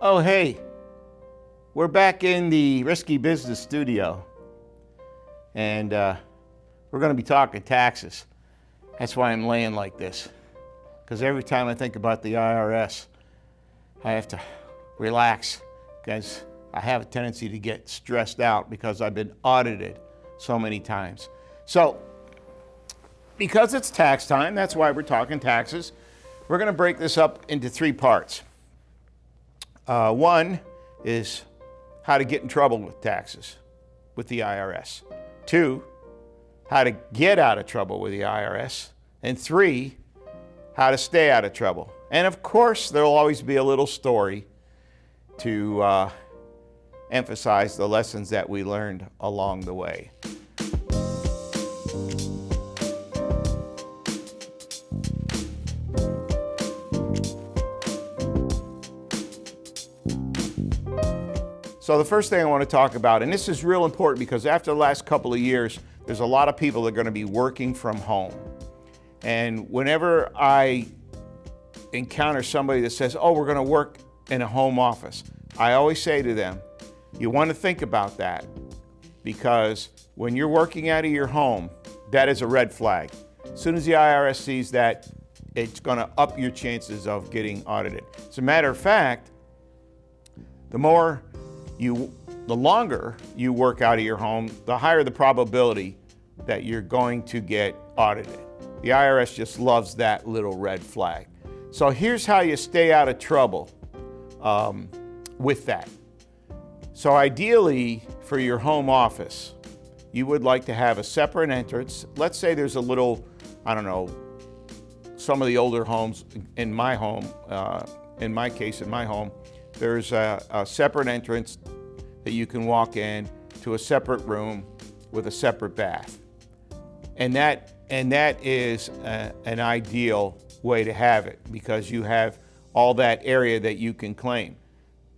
Oh, hey, we're back in the Risky Business studio, and we're going to be talking taxes. That's why I'm laying like this, because every time I think about the IRS, I have to relax, because I have a tendency to get stressed out because I've been audited so many times. So, because it's tax time, that's why we're talking taxes. We're going to break this up into three parts. One is how to get in trouble with taxes with the IRS. Two, how to get out of trouble with the IRS. And three, how to stay out of trouble. And of course, there'll always be a little story to emphasize the lessons that we learned along the way. So the first thing I want to talk about, and this is real important because after the last couple of years, there's a lot of people that are going to be working from home. And whenever I encounter somebody that says, oh, we're going to work in a home office, I always say to them, you want to think about that, because when you're working out of your home, that is a red flag. As soon as the IRS sees that, it's going to up your chances of getting audited. As a matter of fact, the longer you work out of your home, the higher the probability that you're going to get audited. The IRS just loves that little red flag. So here's how you stay out of trouble with that. So ideally, for your home office, you would like to have a separate entrance. Let's say there's a little, I don't know, some of the older homes in my home, in my case, in my home, there's a separate entrance that you can walk in to a separate room with a separate bath. And that is an ideal way to have it, because you have all that area that you can claim.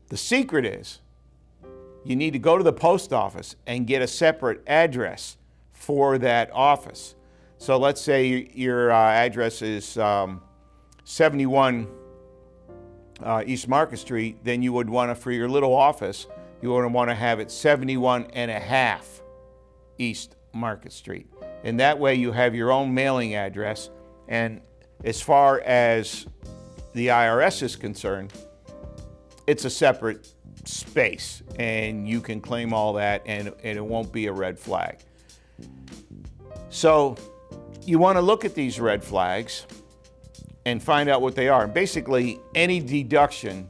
The secret is you need to go to the post office and get a separate address for that office. So let's say your address is 71 East Market Street, then you would want to, for your little office, you would want to have it 71 and a half East Market Street. And that way you have your own mailing address. And as far as the IRS is concerned, it's a separate space and you can claim all that, and it won't be a red flag. So you want to look at these red flags and find out what they are. And basically, any deduction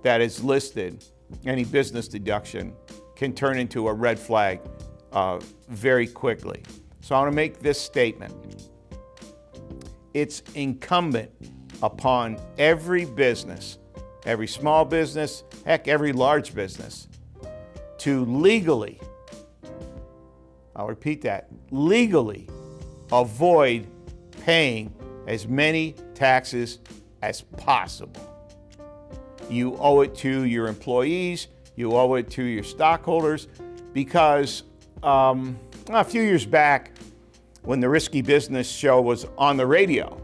that is listed, any business deduction, can turn into a red flag very quickly. So I want to make this statement. It's incumbent upon every business, every small business, heck, every large business, to legally, I'll repeat that, legally avoid paying as many taxes as possible. You owe it to your employees, you owe it to your stockholders, because a few years back, when the Risky Business show was on the radio,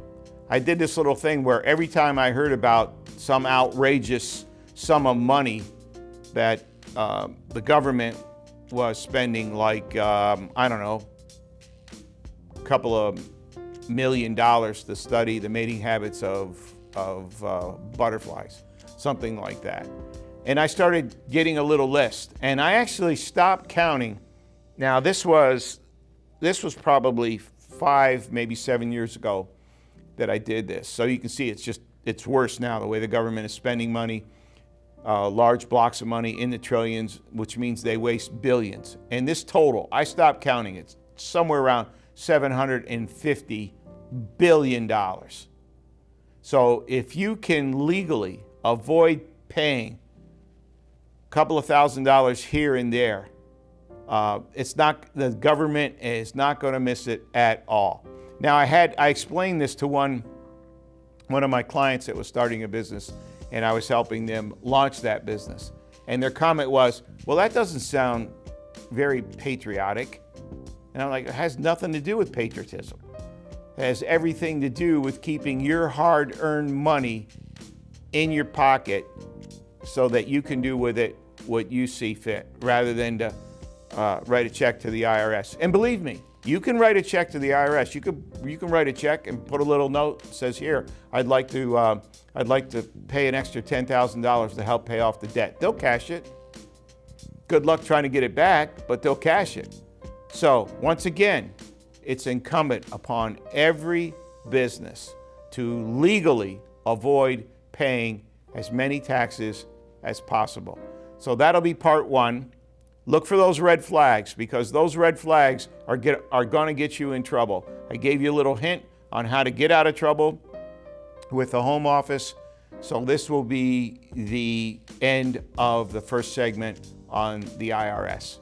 I did this little thing where every time I heard about some outrageous sum of money that the government was spending, like, I don't know, a couple of $1 million to study the mating habits of butterflies, something like that. And I started getting a little list, and I actually stopped counting. Now this was probably 5, maybe 7 years ago that I did this. So you can see it's worse now, the way the government is spending money, large blocks of money in the trillions, which means they waste billions. And this total, I stopped counting, it's somewhere around $750 billion. So if you can legally avoid paying a couple of $1,000s here and there, the government is not going to miss it at all. Now I explained this to one of my clients that was starting a business, and I was helping them launch that business. And their comment was, well, that doesn't sound very patriotic. And I'm like, it has nothing to do with patriotism. It has everything to do with keeping your hard-earned money in your pocket so that you can do with it what you see fit, rather than to write a check to the IRS. And believe me, you can write a check to the IRS. You can write a check and put a little note that says, "Here, I'd like to pay an extra $10,000 to help pay off the debt." They'll cash it. Good luck trying to get it back, but they'll cash it. So once again, it's incumbent upon every business to legally avoid paying as many taxes as possible. So that'll be part one. Look for those red flags, because those red flags are going to get you in trouble. I gave you a little hint on how to get out of trouble with the home office. So this will be the end of the first segment on the IRS.